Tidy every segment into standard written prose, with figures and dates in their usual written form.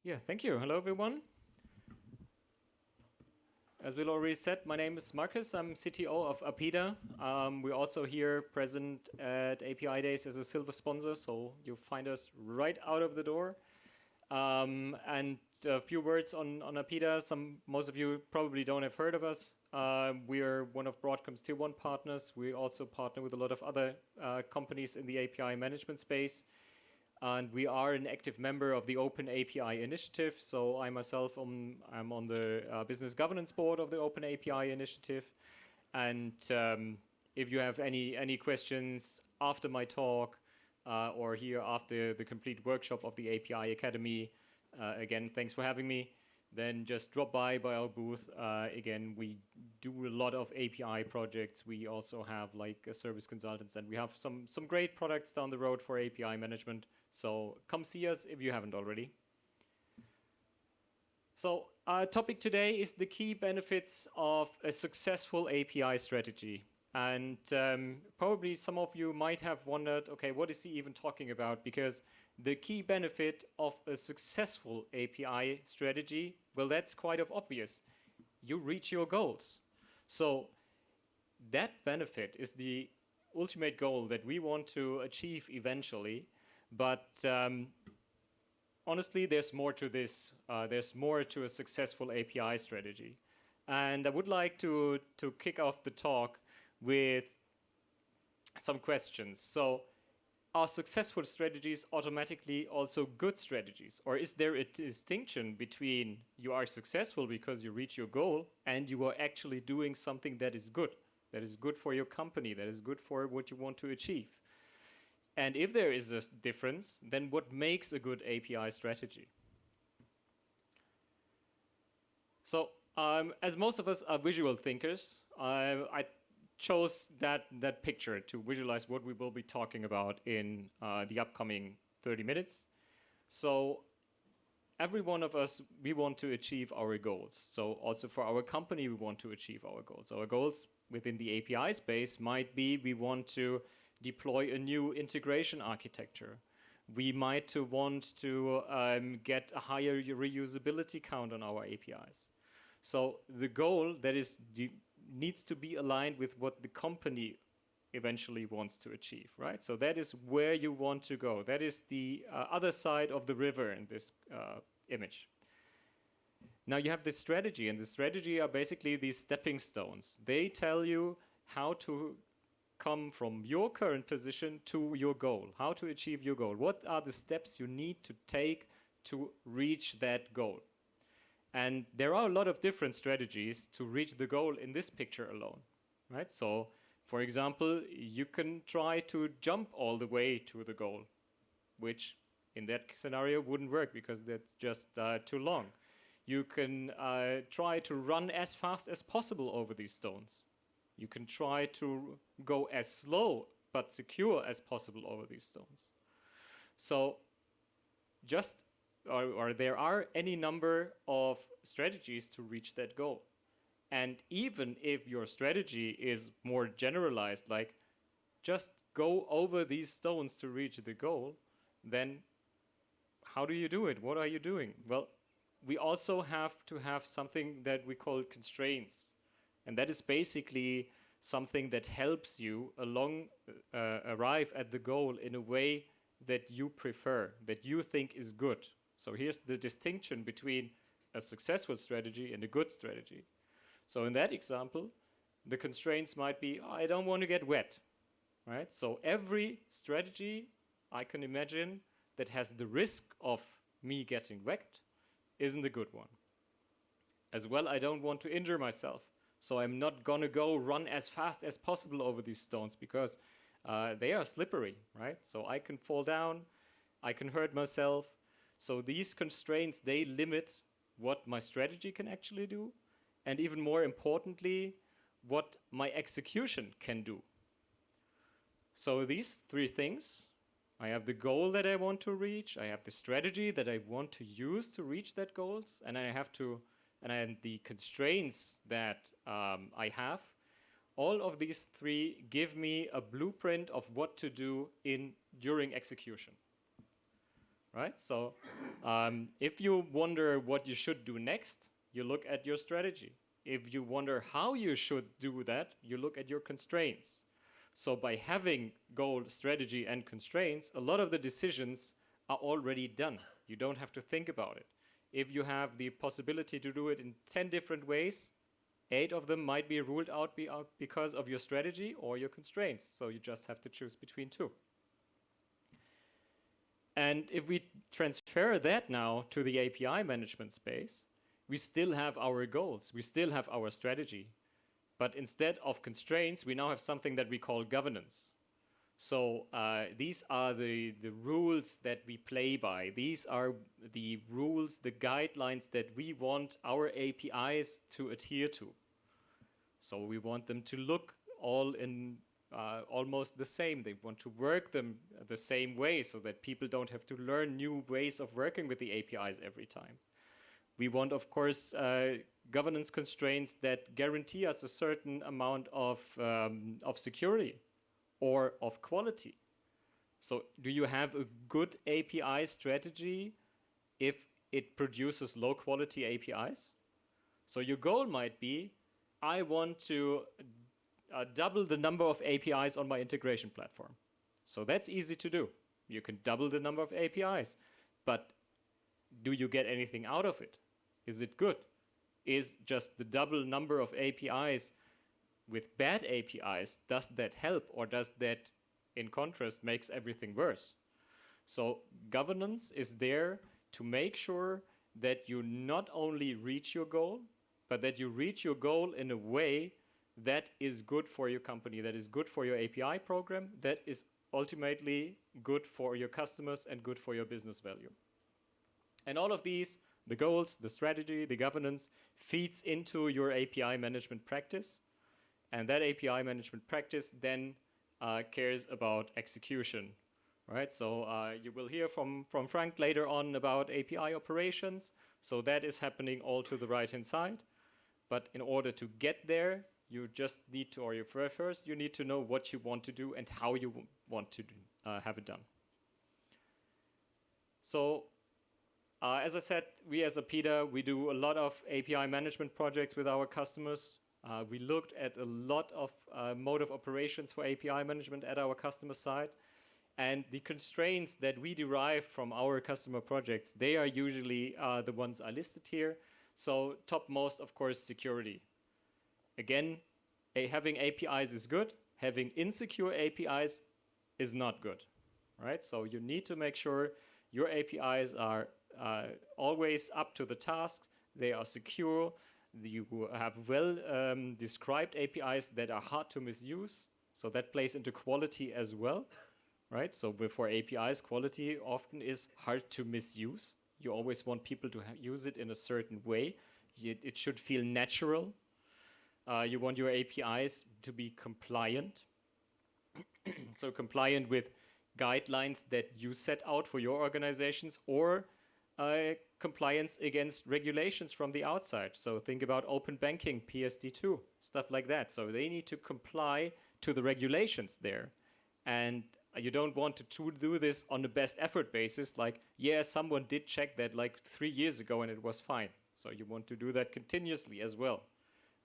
Yeah, thank you. Hello, everyone. As Will already said, my name is Marcus. I'm CTO of Apida. We're also here present at API Days as a silver sponsor, so you'll find us right out of the door. And a few words on Apida. Most of you probably don't have heard of us. We are one of Broadcom's Tier 1 partners. We also partner with a lot of other companies in the API management space. And we are an active member of the Open API initiative. So I myself, I'm on the business governance board of the Open API initiative. And if you have any questions after my talk or here after the complete workshop of the API Academy, again, thanks for having me. Then just drop by our booth. Again, we do a lot of API projects. We also have like service consultants, and we have some great products down the road for API management. So come see us if you haven't already. So our topic today is the key benefits of a successful API strategy. And probably some of you might have wondered, okay, what is he even talking about? Because the key benefit of a successful API strategy, well, that's quite obvious. You reach your goals. So that benefit is the ultimate goal that we want to achieve eventually. But honestly, there's more to this. There's more to a successful API strategy. And I would like to kick off the talk with some questions. So are successful strategies automatically also good strategies? Or is there a distinction between you are successful because you reach your goal and you are actually doing something that is good for your company, that is good for what you want to achieve? And if there is a difference, then what makes a good API strategy? So as most of us are visual thinkers, I chose that picture to visualize what we will be talking about in the upcoming 30 minutes. So every one of us, we want to achieve our goals. So also for our company, we want to achieve our goals. Our goals within the API space might be we want to deploy a new integration architecture. We might want to get a higher reusability count on our APIs. So the goal that needs to be aligned with what the company eventually wants to achieve, right? So that is where you want to go. That is the other side of the river in this image. Now you have this strategy, and the strategy are basically these stepping stones. They tell you how to come from your current position to your goal, how to achieve your goal. What are the steps you need to take to reach that goal? And there are a lot of different strategies to reach the goal in this picture alone, right? So, for example, you can try to jump all the way to the goal, which in that scenario wouldn't work because that's just too long. You can try to run as fast as possible over these stones. You can try to go as slow but secure as possible over these stones. So or there are any number of strategies to reach that goal. And even if your strategy is more generalized, like just go over these stones to reach the goal, then how do you do it? What are you doing? Well, we also have to have something that we call constraints. And that is basically something that helps you arrive at the goal in a way that you prefer, that you think is good. So here's the distinction between a successful strategy and a good strategy. So in that example, the constraints might be, I don't want to get wet, right? So every strategy I can imagine that has the risk of me getting wet isn't a good one. As well, I don't want to injure myself. So I'm not going to go run as fast as possible over these stones because they are slippery, right? So I can fall down, I can hurt myself. So these constraints, they limit what my strategy can actually do, and even more importantly, what my execution can do. So these three things, I have the goal that I want to reach, I have the strategy that I want to use to reach that goals, and the constraints that I have. All of these three give me a blueprint of what to do during execution. right? So if you wonder what you should do next, you look at your strategy. If you wonder how you should do that, you look at your constraints. So by having goal, strategy, and constraints, a lot of the decisions are already done. You don't have to think about it. If you have the possibility to do it in 10 different ways, 8 of them might be ruled out because of your strategy or your constraints. So you just have to choose between 2. And if we transfer that now to the API management space, we still have our goals, we still have our strategy. But instead of constraints, we now have something that we call governance. So these are the rules that we play by. These are the rules, the guidelines that we want our APIs to adhere to. So we want them to look all in almost the same. They want to work them the same way so that people don't have to learn new ways of working with the APIs every time. We want, of course, governance constraints that guarantee us a certain amount of security or of quality. So do you have a good API strategy if it produces low quality APIs? So your goal might be, I want to double the number of APIs on my integration platform. So that's easy to do. You can double the number of APIs, but do you get anything out of it? Is it good? Is just the double number of APIs with bad APIs, does that help, or does that, in contrast, makes everything worse? So governance is there to make sure that you not only reach your goal, but that you reach your goal in a way that is good for your company, that is good for your API program, that is ultimately good for your customers and good for your business value. And all of these, the goals, the strategy, the governance, feeds into your API management practice. And that API management practice then cares about execution, right? So you will hear from Frank later on about API operations. So that is happening all to the right-hand side. But in order to get there, you just need to, or first you need to know what you want to do and how you want to have it done. So as I said, we as Apida, we do a lot of API management projects with our customers. We looked at a lot of mode of operations for API management at our customer side. And the constraints that we derive from our customer projects, they are usually the ones I listed here. So topmost, of course, security. Again, having APIs is good. Having insecure APIs is not good, right? So you need to make sure your APIs are always up to the task. They are secure. You have well described APIs that are hard to misuse. So that plays into quality as well, right? So for APIs, quality often is hard to misuse. You always want people to use it in a certain way. It should feel natural. You want your APIs to be compliant. So compliant with guidelines that you set out for your organizations, or compliance against regulations from the outside. So think about open banking, PSD2, stuff like that. So they need to comply to the regulations there. And you don't want to do this on a best effort basis, like, yeah, someone did check that like 3 years ago and it was fine. So you want to do that continuously as well.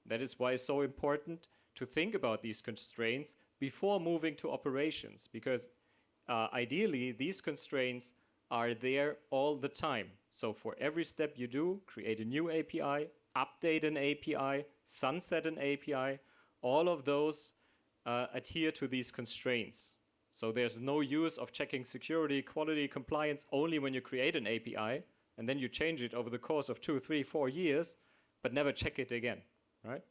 That is why it's so important to think about these constraints before moving to operations, because ideally these constraints are there all the time. So for every step you do, create a new API, update an API, sunset an API, all of those adhere to these constraints. So there's no use of checking security, quality, compliance only when you create an API, and then you change it over the course of 2, 3, 4 years, but never check it again, right?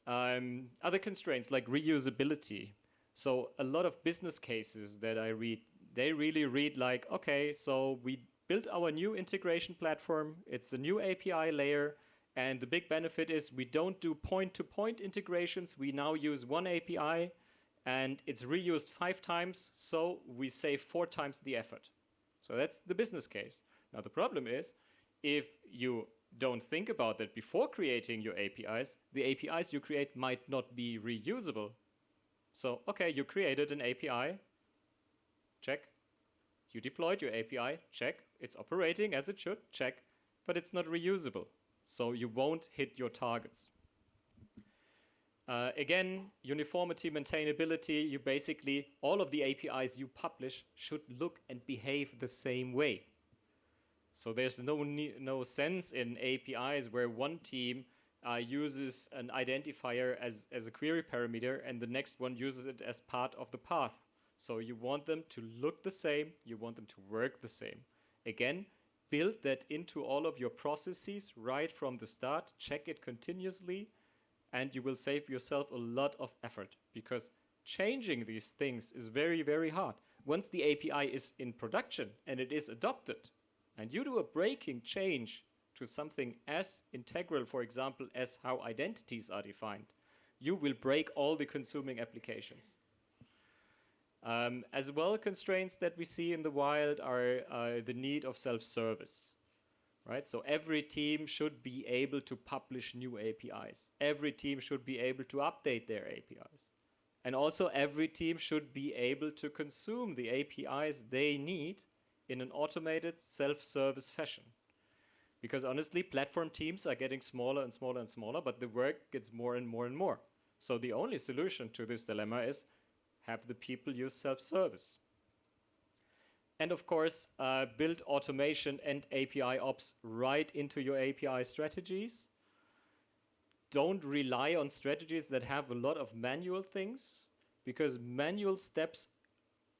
Other constraints like reusability. So a lot of business cases that I read, they really read like, okay, so we built our new integration platform, it's a new API layer, and the big benefit is we don't do point-to-point integrations, we now use one API, and it's reused 5 times, so we save 4 times the effort. So that's the business case. Now the problem is, if you don't think about that before creating your APIs, the APIs you create might not be reusable. So, okay, you created an API, check. You deployed your API, check, it's operating as it should, check, but it's not reusable. So you won't hit your targets. Again, uniformity, maintainability, you basically, all of the APIs you publish should look and behave the same way. So there's no sense in APIs where one team uses an identifier as a query parameter and the next one uses it as part of the path. So you want them to look the same, you want them to work the same. Again, build that into all of your processes right from the start, check it continuously, and you will save yourself a lot of effort, because changing these things is very, very hard. Once the API is in production and it is adopted, and you do a breaking change to something as integral, for example, as how identities are defined, you will break all the consuming applications. As well, constraints that we see in the wild are the need of self-service. Right? So every team should be able to publish new APIs. Every team should be able to update their APIs. And also every team should be able to consume the APIs they need in an automated self-service fashion. Because honestly, platform teams are getting smaller and smaller and smaller, but the work gets more and more and more. So the only solution to this dilemma is have the people use self-service. And of course, build automation and API ops right into your API strategies. Don't rely on strategies that have a lot of manual things, because manual steps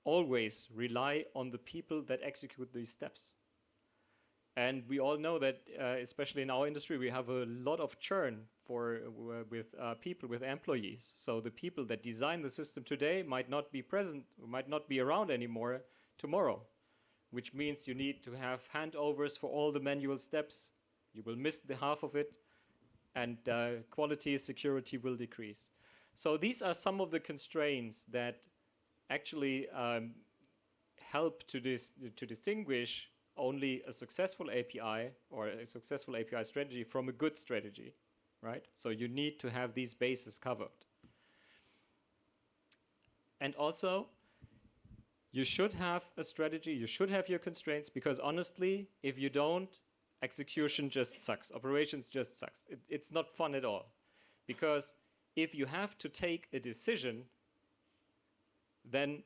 always rely on the people that execute these steps. And we all know that, especially in our industry, we have a lot of churn with people, with employees. So the people that design the system today might not be present, might not be around anymore tomorrow, which means you need to have handovers for all the manual steps. You will miss the half of it, and quality, security will decrease. So these are some of the constraints that actually help to distinguish only a successful API or a successful API strategy from a good strategy, right? So you need to have these bases covered. And also, you should have a strategy, you should have your constraints, because honestly, if you don't, execution just sucks, operations just sucks. It's not fun at all. Because if you have to take a decision, then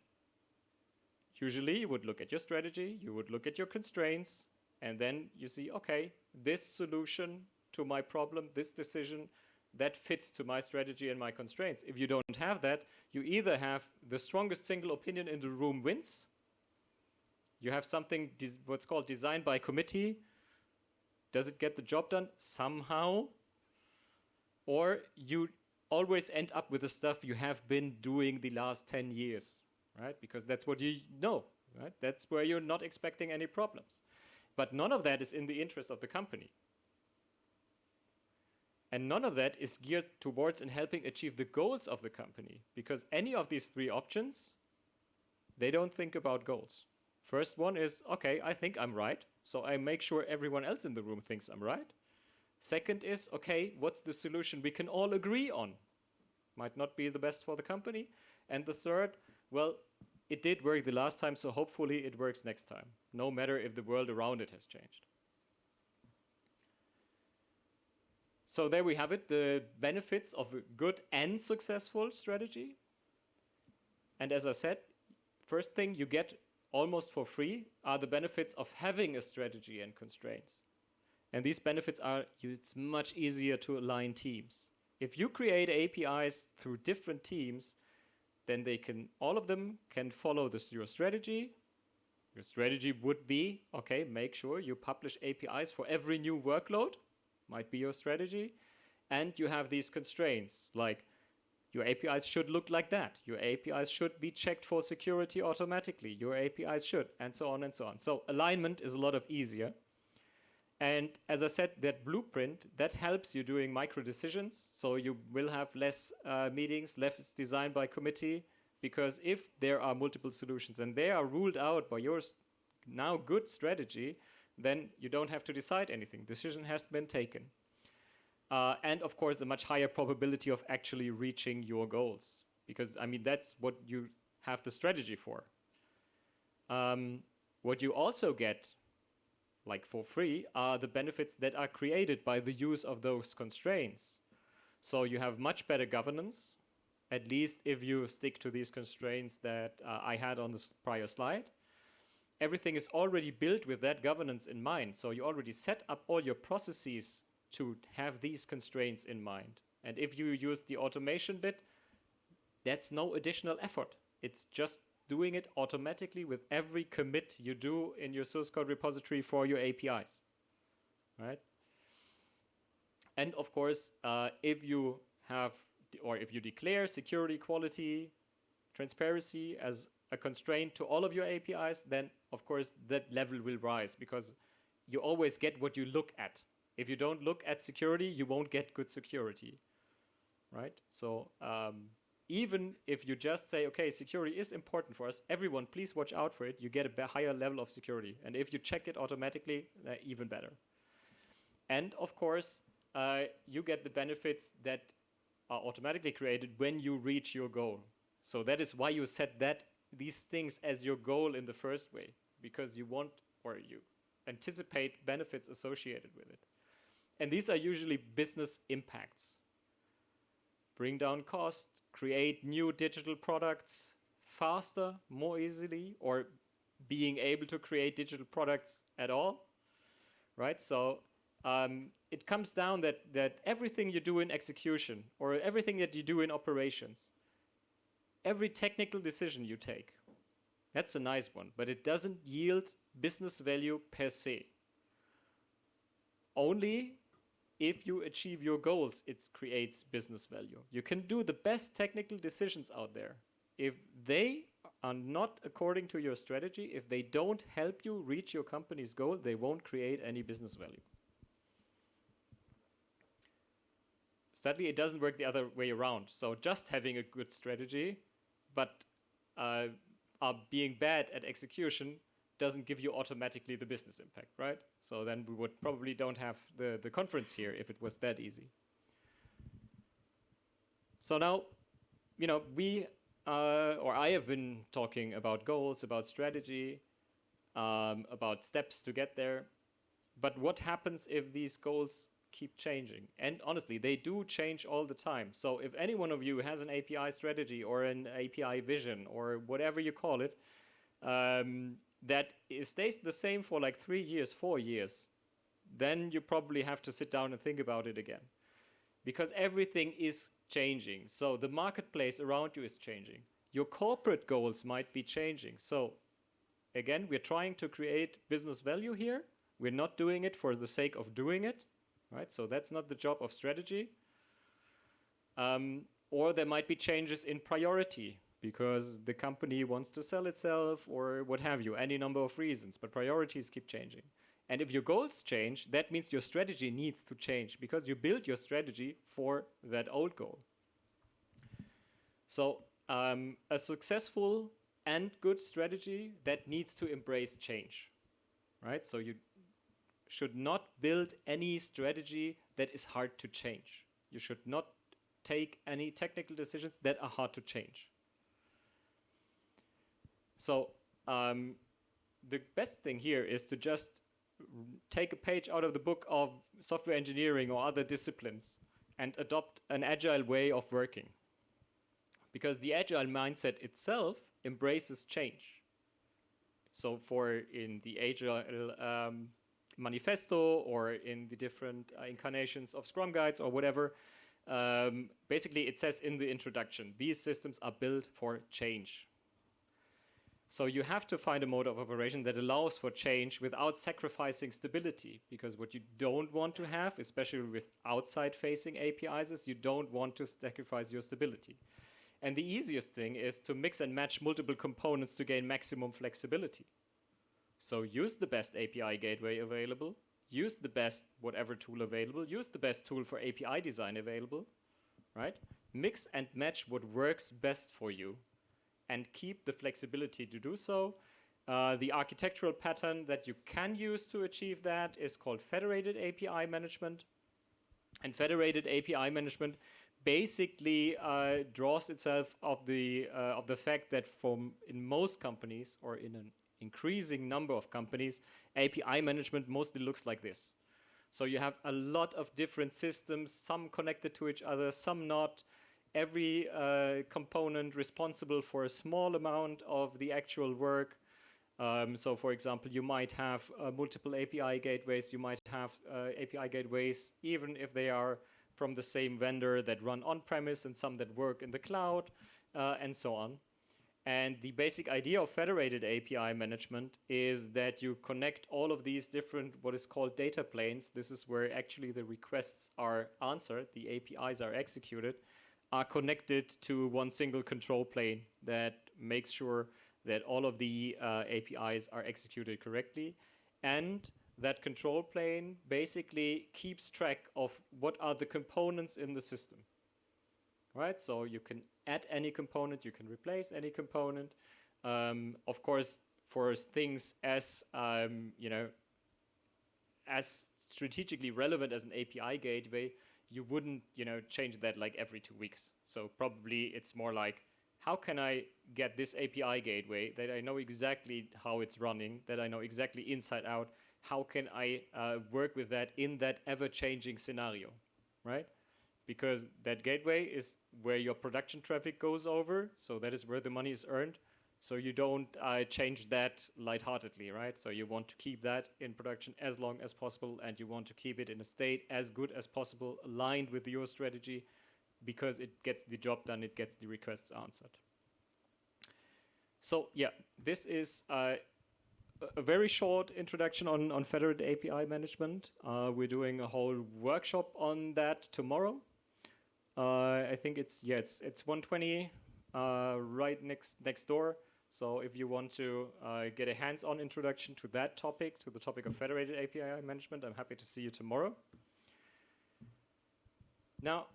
usually you would look at your strategy, you would look at your constraints, and then you see, okay, this solution to my problem, this decision, that fits to my strategy and my constraints. If you don't have that, you either have the strongest single opinion in the room wins, you have something, what's called design by committee. Does it get the job done? Somehow. Or you always end up with the stuff you have been doing the last 10 years, right? Because that's what you know, right? That's where you're not expecting any problems. But none of that is in the interest of the company. And none of that is geared towards and helping achieve the goals of the company, because any of these three options, they don't think about goals. First one is, okay, I think I'm right, so I make sure everyone else in the room thinks I'm right. Second is, okay, what's the solution we can all agree on? Might not be the best for the company. And the third, well, it did work the last time, so hopefully it works next time, no matter if the world around it has changed. So there we have it, the benefits of a good and successful strategy. And as I said, first thing you get almost for free are the benefits of having a strategy and constraints. And these benefits are, it's much easier to align teams. If you create APIs through different teams, then they can, all of them can follow your strategy. Your strategy would be, okay, make sure you publish APIs for every new workload. Might be your strategy. And you have these constraints, like your APIs should look like that. Your APIs should be checked for security automatically. Your APIs should, and so on and so on. So alignment is a lot easier. And as I said, that blueprint, that helps you doing micro decisions. So you will have less meetings, less design by committee, because if there are multiple solutions and they are ruled out by your now good strategy, then you don't have to decide anything. Decision has been taken. And of course, a much higher probability of actually reaching your goals, because I mean, that's what you have the strategy for. What you also get, like for free, are the benefits that are created by the use of those constraints. So you have much better governance, at least if you stick to these constraints that I had on this prior slide. Everything is already built with that governance in mind. So you already set up all your processes to have these constraints in mind. And if you use the automation bit, that's no additional effort. It's just doing it automatically with every commit you do in your source code repository for your APIs, right? And of course, if you have, or if you declare security, quality, transparency as a constraint to all of your APIs, then of course that level will rise, because you always get what you look at. If you don't look at security, you won't get good security, right? So even if you just say, okay, security is important for us, everyone please watch out for it, you get a higher level of security. And if you check it automatically, even better. And of course, you get the benefits that are automatically created when you reach your goal. So that is why you set these things as your goal in the first way, because you want, or you anticipate benefits associated with it. And these are usually business impacts. Bring down cost, create new digital products faster, more easily, or being able to create digital products at all, right? So it comes down that everything you do in execution, or everything that you do in operations, every technical decision you take, that's a nice one, but it doesn't yield business value per se. Only if you achieve your goals, it creates business value. You can do the best technical decisions out there. If they are not according to your strategy, if they don't help you reach your company's goal, they won't create any business value. Sadly, it doesn't work the other way around. So just having a good strategy, but being bad at execution doesn't give you automatically the business impact, right? So then we would probably don't have the conference here if it was that easy. So now, you know, or I have been talking about goals, about strategy, about steps to get there. But what happens if these goals keep changing? And honestly, they do change all the time. So if any one of you has an API strategy or an API vision or whatever you call it, that stays the same for like 3 years, 4 years, then you probably have to sit down and think about it again. Because everything is changing. So the marketplace around you is changing. Your corporate goals might be changing. So again, we're trying to create business value here. We're not doing it for the sake of doing it, right? So that's not the job of strategy. Or there might be changes in priority, because the company wants to sell itself or what have you, any number of reasons, but priorities keep changing. And if your goals change, that means your strategy needs to change, because you build your strategy for that old goal. So a successful and good strategy that needs to embrace change, right? So you should not build any strategy that is hard to change. You should not take any technical decisions that are hard to change. So the best thing here is to just take a page out of the book of software engineering or other disciplines and adopt an agile way of working. Because the agile mindset itself embraces change. So in the agile manifesto or in the different incarnations of Scrum guides or whatever, basically it says in the introduction, these systems are built for change. So you have to find a mode of operation that allows for change without sacrificing stability, because what you don't want to have, especially with outside-facing APIs, is you don't want to sacrifice your stability. And the easiest thing is to mix and match multiple components to gain maximum flexibility. So use the best API gateway available, use the best whatever tool available, use the best tool for API design available, right? Mix and match what works best for you, and keep the flexibility to do so. The architectural pattern that you can use to achieve that is called federated API management. And federated API management basically draws itself of the fact that in most companies, or in an increasing number of companies, API management mostly looks like this. So you have a lot of different systems, some connected to each other, some not. Every component responsible for a small amount of the actual work. So for example, you might have multiple API gateways, you might have API gateways, even if they are from the same vendor that run on-premise and some that work in the cloud, and so on. And the basic idea of federated API management is that you connect all of these different, what is called data planes. This is where actually the requests are answered, the APIs are executed, are connected to one single control plane that makes sure that all of the APIs are executed correctly. And that control plane basically keeps track of what are the components in the system. Right? So you can add any component, you can replace any component. Of course, for things as as strategically relevant as an API gateway, you wouldn't change that like every 2 weeks. So probably it's more like, how can I get this API gateway that I know exactly how it's running, that I know exactly inside out? How can I work with that in that ever-changing scenario, right? Because that gateway is where your production traffic goes over, so that is where the money is earned. So you don't change that lightheartedly, right? So you want to keep that in production as long as possible, and you want to keep it in a state as good as possible, aligned with your strategy, because it gets the job done, it gets the requests answered. So yeah, this is a very short introduction on federated API management. We're doing a whole workshop on that tomorrow. I think it's 120 right next door. So if you want to get a hands-on introduction to that topic, to the topic of federated API management, I'm happy to see you tomorrow. Now,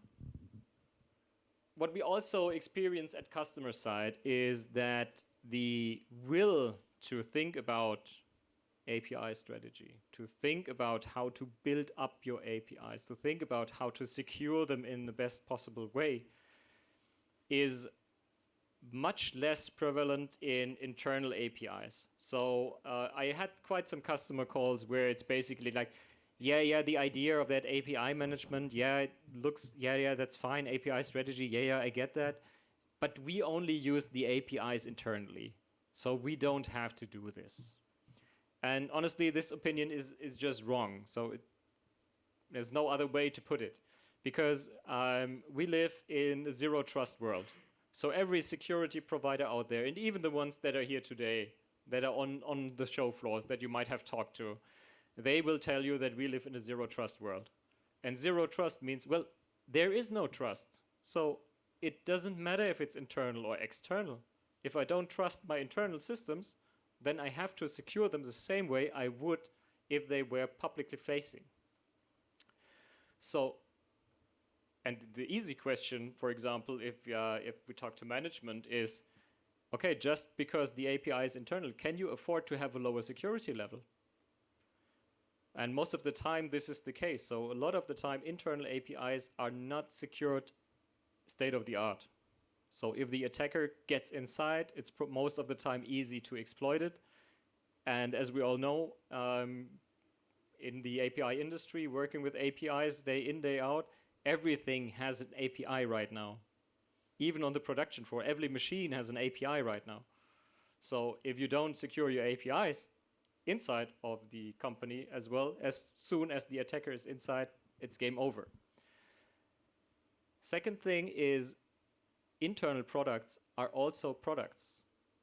what we also experience at customer side is that the will to think about API strategy, to think about how to build up your APIs, to think about how to secure them in the best possible way, is much less prevalent in internal APIs. So I had quite some customer calls where it's basically like, yeah, the idea of that API management, yeah, it looks, yeah, that's fine, API strategy, yeah, I get that. But we only use the APIs internally, so we don't have to do this. And honestly, this opinion is just wrong. So there's no other way to put it. Because we live in a zero trust world. So every security provider out there, and even the ones that are here today, that are on the show floors that you might have talked to, they will tell you that we live in a zero trust world. And zero trust means, well, there is no trust. So it doesn't matter if it's internal or external. If I don't trust my internal systems, then I have to secure them the same way I would if they were publicly facing. So, and the easy question, for example, if we talk to management is, okay, just because the API is internal, can you afford to have a lower security level? And most of the time, this is the case. So a lot of the time, internal APIs are not secured state of the art. So if the attacker gets inside, it's most of the time easy to exploit it. And as we all know, in the API industry, working with APIs day in, day out, everything has an API right now. Even on the production floor, every machine has an API right now. So if you don't secure your APIs inside of the company as well, as soon as the attacker is inside, it's game over. Second thing is, internal products are also products.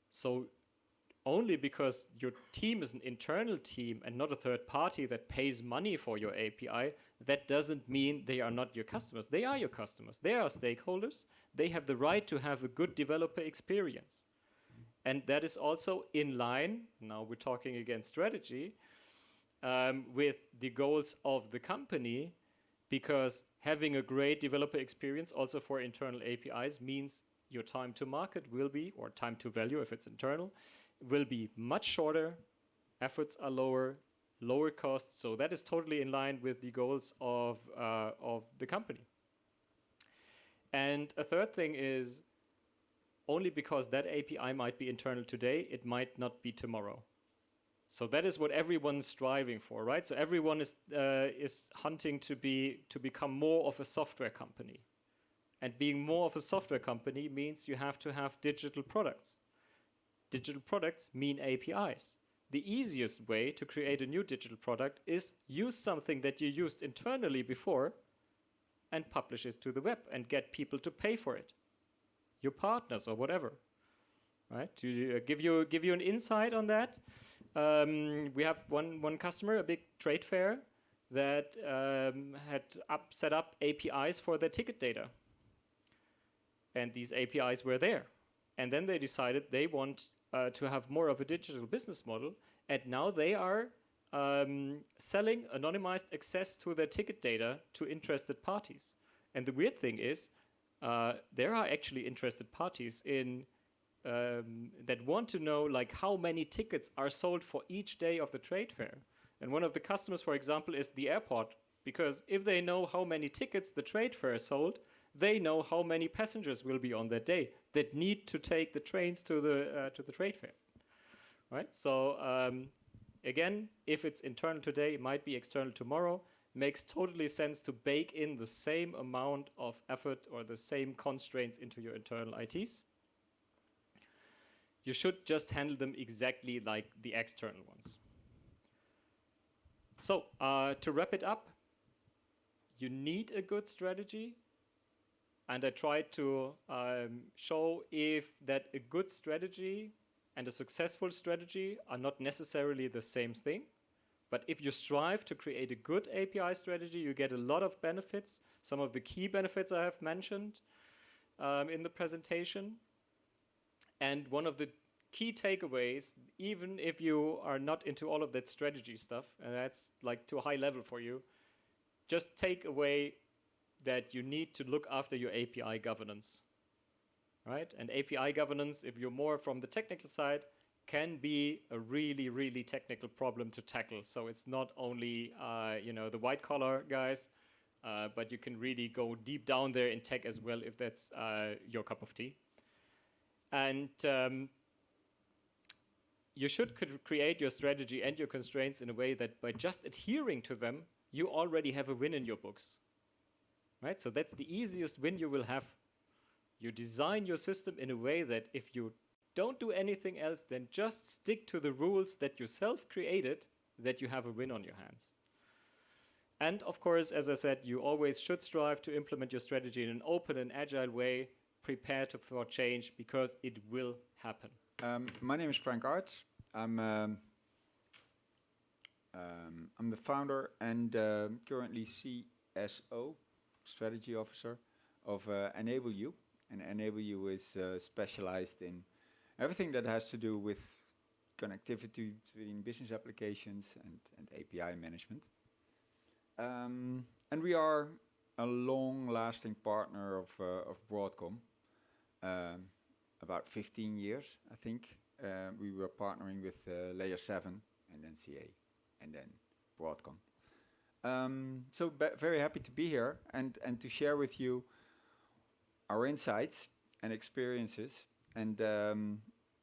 So only because your team is an internal team and not a third party that pays money for your API, that doesn't mean they are not your customers. They are your customers. They are stakeholders. They have the right to have a good developer experience. And that is also in line, now we're talking again strategy, with the goals of the company, because having a great developer experience also for internal APIs means your time to market will be, or time to value if it's internal, will be much shorter, efforts are lower, lower costs, so that is totally in line with the goals of the company. And a third thing is, only because that API might be internal today, it might not be tomorrow. So that is what everyone's striving for, right? So everyone is hunting to become more of a software company. And being more of a software company means you have to have digital products. Digital products mean APIs. The easiest way to create a new digital product is use something that you used internally before and publish it to the web and get people to pay for it. Your partners or whatever, right? To give you an insight on that, we have one customer, a big trade fair, that had set up APIs for their ticket data. And these APIs were there. And then they decided they want to have more of a digital business model. And now they are selling anonymized access to their ticket data to interested parties. And the weird thing is, there are actually interested parties in that want to know like how many tickets are sold for each day of the trade fair. And one of the customers, for example, is the airport, because if they know how many tickets the trade fair sold, they know how many passengers will be on that day that need to take the trains to the trade fair, right? So again, if it's internal today, it might be external tomorrow. Makes totally sense to bake in the same amount of effort or the same constraints into your internal ITs. You should just handle them exactly like the external ones. So to wrap it up, you need a good strategy. And I tried to show if that a good strategy and a successful strategy are not necessarily the same thing. But if you strive to create a good API strategy, you get a lot of benefits. Some of the key benefits I have mentioned in the presentation. And one of the key takeaways, even if you are not into all of that strategy stuff, and that's like too high level for you, just take away that you need to look after your API governance, right? And API governance, if you're more from the technical side, can be a really, really technical problem to tackle. So it's not only the white collar guys, but you can really go deep down there in tech as well if that's your cup of tea. And you should create your strategy and your constraints in a way that by just adhering to them, you already have a win in your books. Right? So that's the easiest win you will have. You design your system in a way that if you don't do anything else, then just stick to the rules that you self-created, that you have a win on your hands. And of course, as I said, you always should strive to implement your strategy in an open and agile way, prepare for change, because it will happen. My name is Frank Arts. I'm the founder and currently CSO, Strategy Officer of Enable You. And Enable You is specialized in everything that has to do with connectivity between business applications and API management. And we are a long-lasting partner of Broadcom. About 15 years, I think. We were partnering with Layer 7 and then CA and then Broadcom. So very happy to be here and to share with you our insights and experiences and,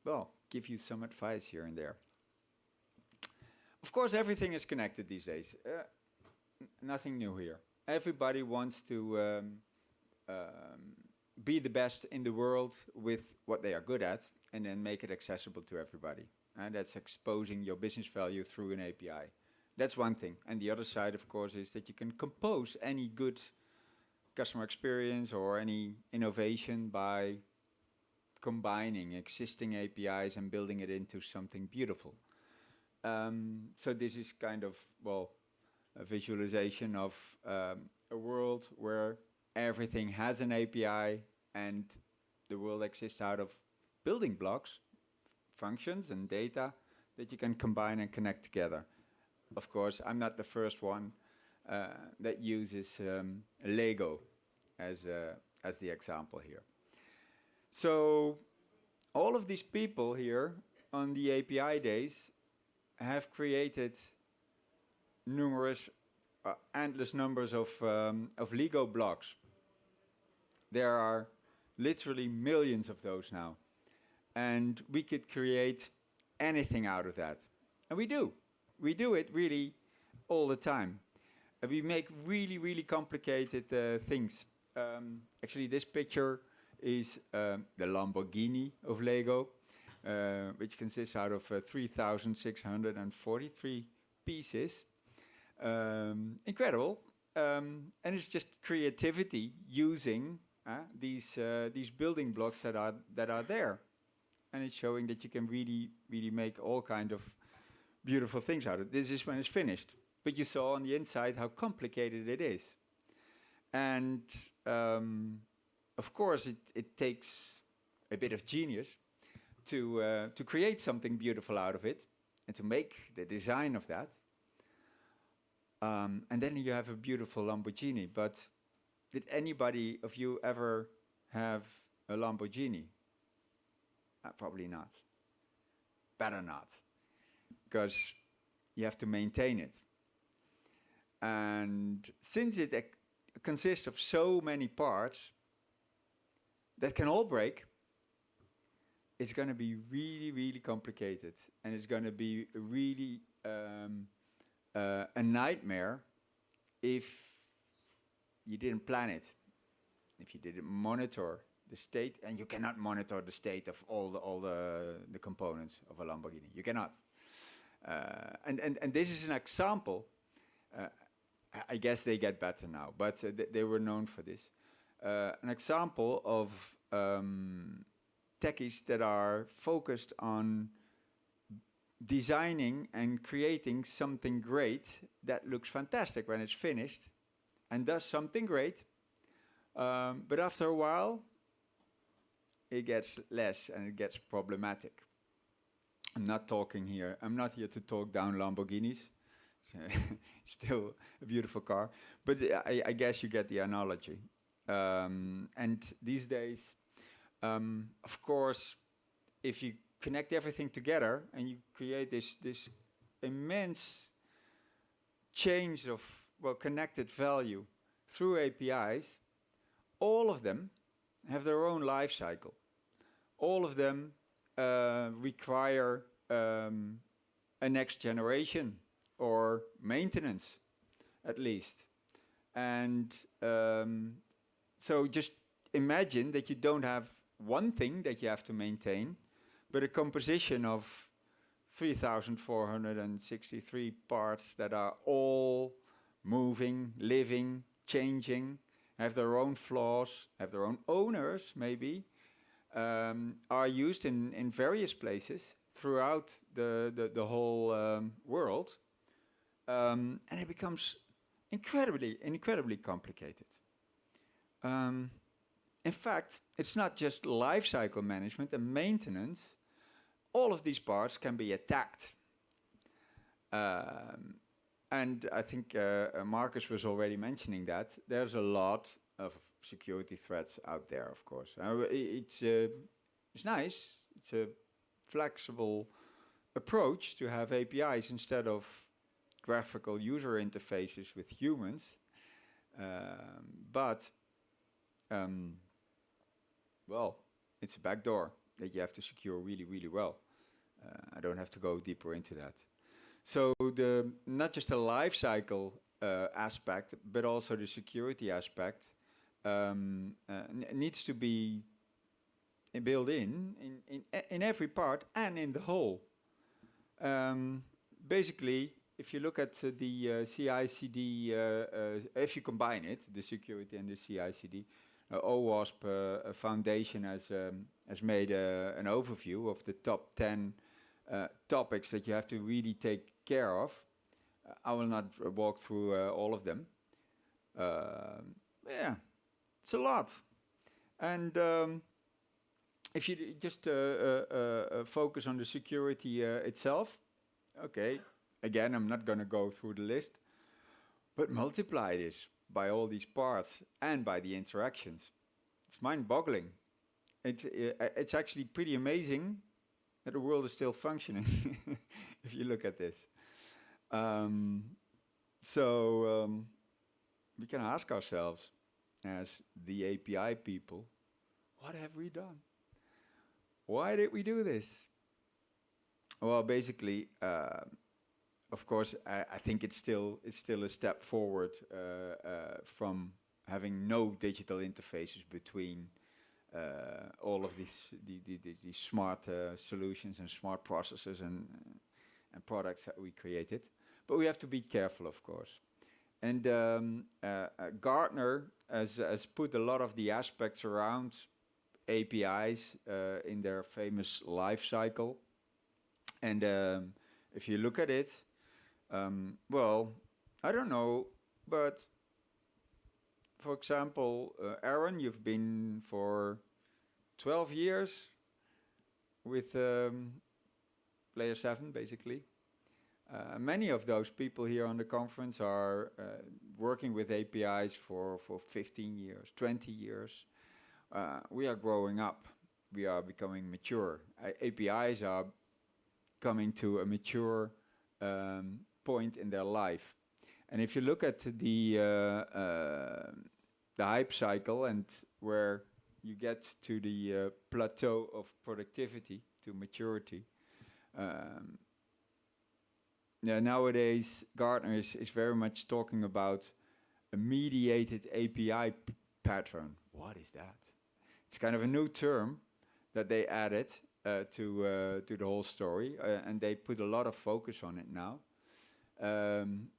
well, give you some advice here and there. Of course, everything is connected these days. Nothing new here. Everybody wants to be the best in the world with what they are good at and then make it accessible to everybody. And that's exposing your business value through an API. That's one thing. And the other side, of course, is that you can compose any good customer experience or any innovation by combining existing APIs and building it into something beautiful. So this is kind of, well, a visualization of a world where everything has an API and the world exists out of building blocks, functions and data that you can combine and connect together. Of course, I'm not the first one that uses Lego as the example here. So all of these people here on the API days have created numerous, endless numbers of Lego blocks. There are literally millions of those now. And we could create anything out of that. And we do. We do it really all the time. We make really, really complicated things. Actually, this picture is the Lamborghini of Lego, which consists out of 3,643 pieces. Incredible. And it's just creativity using these building blocks that are there. And it's showing that you can really, really make all kind of beautiful things out of it. This is when it's finished. But you saw on the inside how complicated it is. And of course, it takes a bit of genius to create something beautiful out of it and to make the design of that. And then you have a beautiful Lamborghini. But did anybody of you ever have a Lamborghini? Probably not. Better not. Because you have to maintain it. And since it consists of so many parts that can all break, it's going to be really, really complicated. And it's going to be really a nightmare if you didn't plan it, if you didn't monitor the state, and you cannot monitor the state of all the components of a Lamborghini. You cannot. And this is an example. I guess they get better now, but they were known for this. An example of techies that are focused on designing and creating something great that looks fantastic when it's finished and does something great, but after a while it gets less and it gets problematic. I'm not here to talk down Lamborghinis. Still a beautiful car, but I guess you get the analogy. And these days, of course, if you connect everything together and you create this immense change of connected value through APIs, all of them have their own life cycle. All of them require a next generation or maintenance, at least. And so just imagine that you don't have one thing that you have to maintain, but a composition of 3,463 parts that are all moving, living, changing, have their own flaws, have their own owners maybe, are used in various places throughout the whole world. And it becomes incredibly complicated. In fact, it's not just life cycle management and maintenance. All of these parts can be attacked. And I think Marcus was already mentioning that. There's a lot of security threats out there, of course. It's nice. It's a flexible approach to have APIs instead of graphical user interfaces with humans. But it's a backdoor that you have to secure really, really well. I don't have to go deeper into that. So not just the life cycle aspect, but also the security aspect needs to be built in every part and in the whole. Basically, if you look at the CI/CD, if you combine it, the security and the CI/CD, OWASP Foundation has made an overview of the top 10 topics that you have to really take care of. I will not walk through all of them. Yeah, it's a lot. And if you just focus on the security itself, okay, again, I'm not going to go through the list, but multiply this by all these parts and by the interactions. It's mind-boggling. It's actually pretty amazing that the world is still functioning, if you look at this. So we can ask ourselves, as the API people, what have we done? Why did we do this? Well, basically, of course, I think it's still a step forward from having no digital interfaces between all of these these smart solutions and smart processes and products that we created. But we have to be careful, of course. And Gartner has put a lot of the aspects around APIs in their famous life cycle. And if you look at it, well, I don't know, but for example, Aaron, you've been for 12 years with Player 7, basically. Many of those people here on the conference are working with APIs for 15 years, 20 years. We are growing up. We are becoming mature. APIs are coming to a mature point in their life. And if you look at the hype cycle and where you get to the plateau of productivity, to maturity, nowadays Gartner is very much talking about a mediated API pattern. What is that? It's kind of a new term that they added to the whole story, and they put a lot of focus on it now.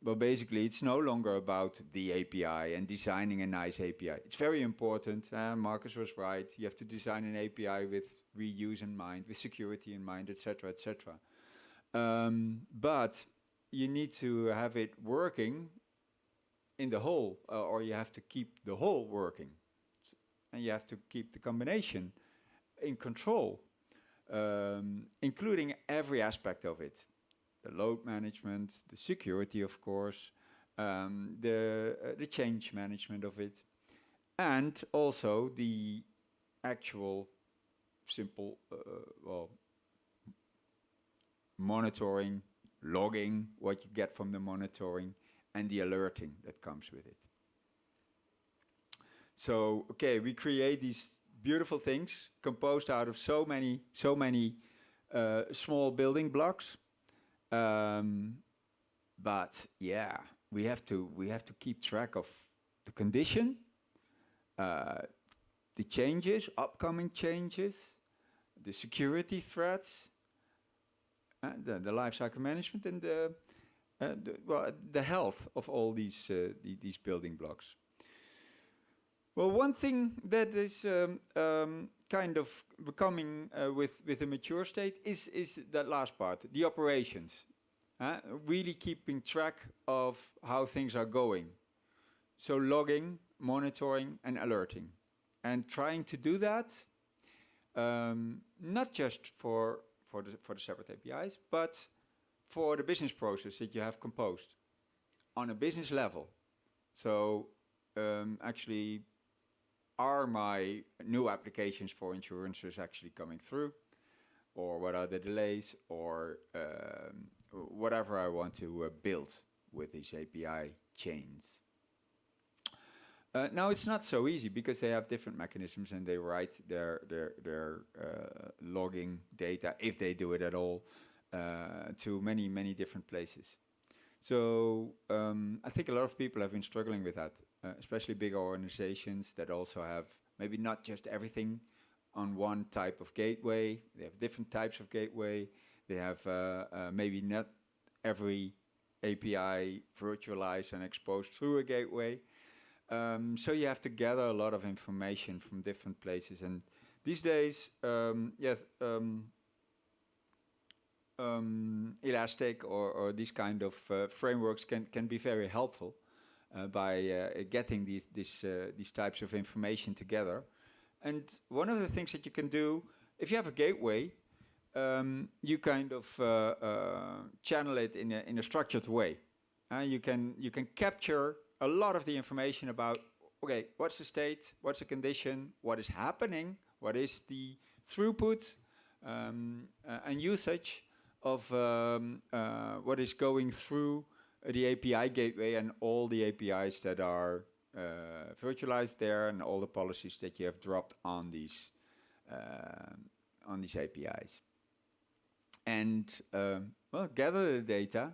But basically, it's no longer about the API and designing a nice API. It's very important. Marcus was right. You have to design an API with reuse in mind, with security in mind, etc., etc. But you need to have it working in the whole, or you have to keep the whole working. And you have to keep the combination in control, including every aspect of it. The load management, the security, of course, the change management of it, and also the actual simple, monitoring, logging, what you get from the monitoring, and the alerting that comes with it. So, okay, we create these beautiful things composed out of so many small building blocks. But yeah, we have to keep track of the condition, the changes, upcoming changes, the security threats, the lifecycle management, and the health of all these building blocks. Well, one thing that is kind of becoming with a mature state is that last part, the operations. Really keeping track of how things are going. So logging, monitoring, and alerting. And trying to do that, not just for the separate APIs, but for the business process that you have composed on a business level. So actually, are my new applications for insurances actually coming through? Or what are the delays? Or whatever I want to build with these API chains. Now it's not so easy because they have different mechanisms and they write their logging data, if they do it at all, to many different places. So I think a lot of people have been struggling with that, especially big organizations that also have maybe not just everything on one type of gateway. They have different types of gateway. They have maybe not every API virtualized and exposed through a gateway. So you have to gather a lot of information from different places. And these days, Elastic or these kind of frameworks can be very helpful by getting these types of information together. And one of the things that you can do, if you have a gateway, you kind of channel it in a structured way. You can capture a lot of the information about, okay, what's the state, what's the condition, what is happening, what is the throughput and usage of what is going through the API gateway and all the APIs that are virtualized there and all the policies that you have dropped on these APIs. And gather the data,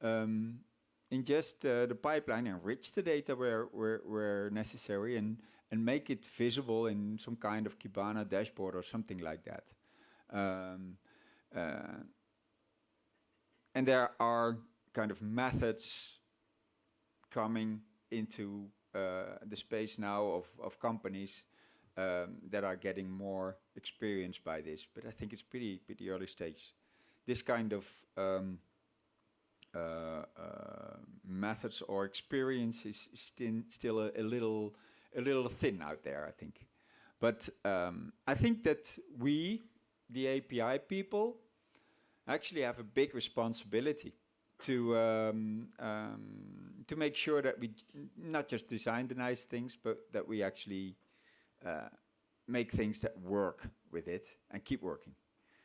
ingest the pipeline, enrich the data where necessary, and make it visible in some kind of Kibana dashboard or something like that. And there are kind of methods coming into the space now of companies that are getting more experienced by this, but I think it's pretty early stage. This kind of methods or experience is still a little thin out there, I think. But I think that we, the API people, actually have a big responsibility to make sure that we not just design the nice things, but that we actually make things that work with it and keep working.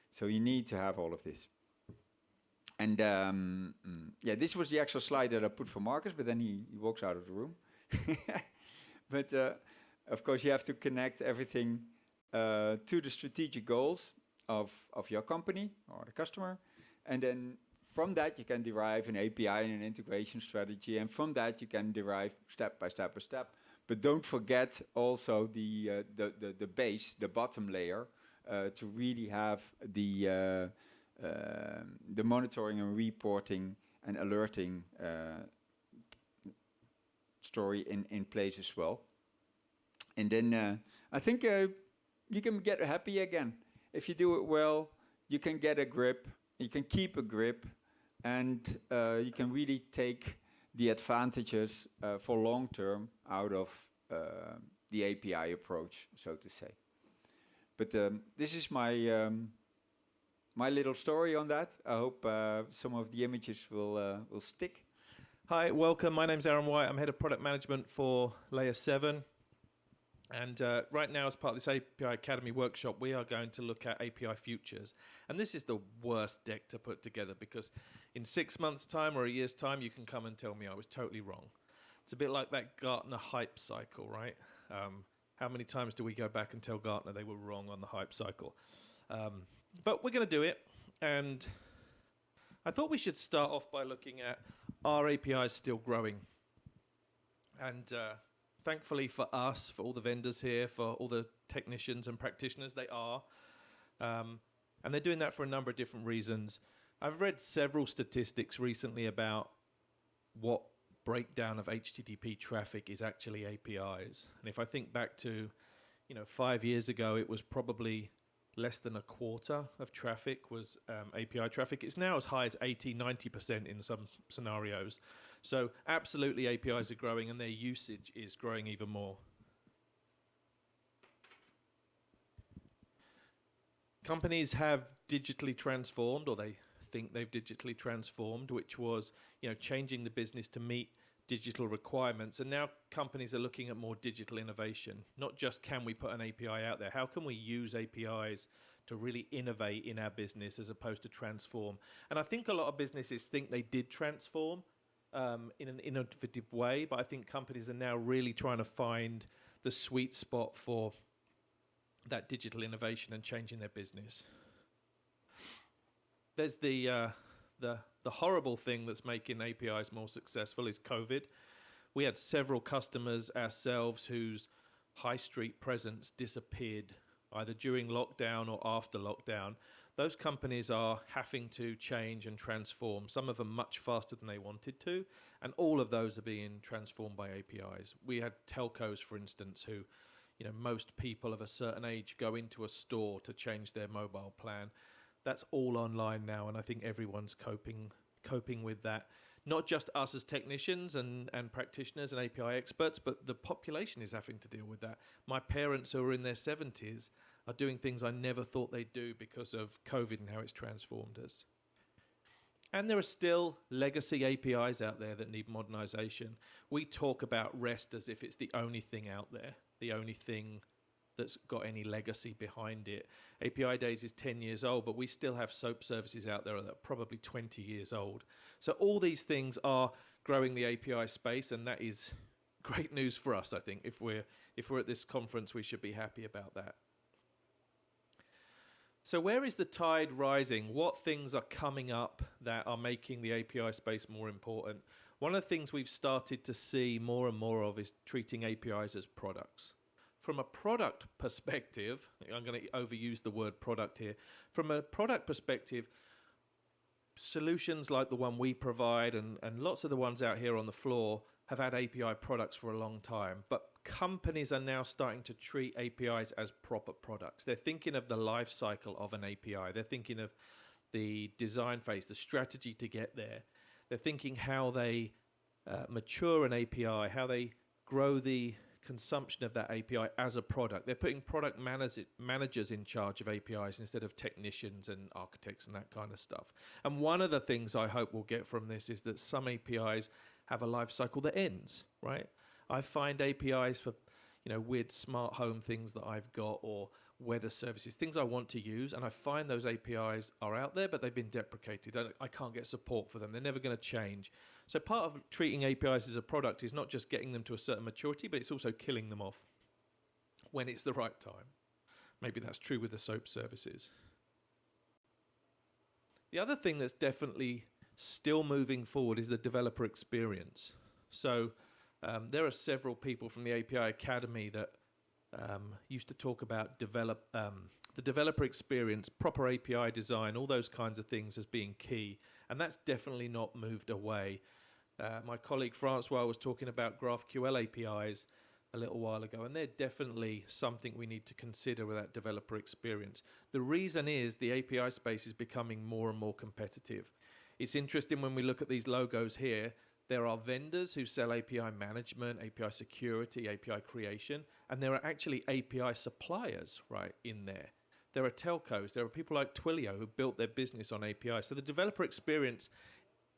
So you need to have all of this. And yeah, this was the actual slide that I put for Marcus, but then he walks out of the room. But of course, you have to connect everything to the strategic goals of your company or the customer. And then from that, you can derive an API and an integration strategy. And from that, you can derive step by step by step. But don't forget also the base, the bottom layer, to really have the monitoring and reporting and alerting story in place as well. And then I think you can get happy again. If you do it well, you can get a grip, you can keep a grip, and you can really take the advantages for long term out of the API approach, so to say. But this is my my little story on that. I hope some of the images will stick. Hi, welcome. My name's Aaron White. I'm head of product management for Layer 7. And right now, as part of this API Academy workshop, we are going to look at API futures. And this is the worst deck to put together, because in 6 months' time or a year's time, you can come and tell me I was totally wrong. It's a bit like that Gartner hype cycle, right? How many times do we go back and tell Gartner they were wrong on the hype cycle? But we're going to do it. And I thought we should start off by looking at, are APIs still growing? And thankfully for us, for all the vendors here, for all the technicians and practitioners, they are. And they're doing that for a number of different reasons. I've read several statistics recently about what breakdown of HTTP traffic is actually APIs. And if I think back to, 5 years ago, it was probably less than a quarter of traffic was API traffic. It's now as high as 80, 90% in some scenarios. So absolutely APIs are growing, and their usage is growing even more. Companies have digitally transformed, or they think they've digitally transformed, which was, changing the business to meet digital requirements. And now companies are looking at more digital innovation. Not just can we put an API out there, how can we use APIs to really innovate in our business as opposed to transform? And I think a lot of businesses think they did transform in an innovative way, but I think companies are now really trying to find the sweet spot for that digital innovation and changing their business. There's the horrible thing that's making APIs more successful is COVID. We had several customers ourselves whose high street presence disappeared either during lockdown or after lockdown. Those companies are having to change and transform, some of them much faster than they wanted to, and all of those are being transformed by APIs. We had telcos, for instance, who, most people of a certain age go into a store to change their mobile plan. That's all online now, and I think everyone's coping with that. Not just us as technicians and practitioners and API experts, but the population is having to deal with that. My parents, who are in their 70s, are doing things I never thought they'd do because of COVID and how it's transformed us. And there are still legacy APIs out there that need modernization. We talk about REST as if it's the only thing out there, the only thing that's got any legacy behind it. Apidays is 10 years old, but we still have SOAP services out there that are probably 20 years old. So all these things are growing the API space, and that is great news for us, I think. If we're at this conference, we should be happy about that. So where is the tide rising? What things are coming up that are making the API space more important? One of the things we've started to see more and more of is treating APIs as products. From a product perspective, I'm going to overuse the word product here. From a product perspective, solutions like the one we provide and lots of the ones out here on the floor have had API products for a long time. But companies are now starting to treat APIs as proper products. They're thinking of the life cycle of an API. They're thinking of the design phase, the strategy to get there. They're thinking how they mature an API, how they grow the consumption of that API as a product. They're putting product managers in charge of APIs instead of technicians and architects and that kind of stuff. And one of the things I hope we'll get from this is that some APIs have a life cycle that ends, right? I find APIs for, weird smart home things that I've got or weather services, things I want to use, and I find those APIs are out there, but they've been deprecated. I can't get support for them. They're never going to change. So part of treating APIs as a product is not just getting them to a certain maturity, but it's also killing them off when it's the right time. Maybe that's true with the SOAP services. The other thing that's definitely still moving forward is the developer experience. So there are several people from the API Academy that used to talk about the developer experience, proper API design, all those kinds of things as being key. And that's definitely not moved away. My colleague Francois was talking about GraphQL APIs a little while ago, and they're definitely something we need to consider with that developer experience. The reason is the API space is becoming more and more competitive. It's interesting when we look at these logos here, there are vendors who sell API management, API security, API creation, and there are actually API suppliers right in there. There are telcos, there are people like Twilio who built their business on API. So the developer experience,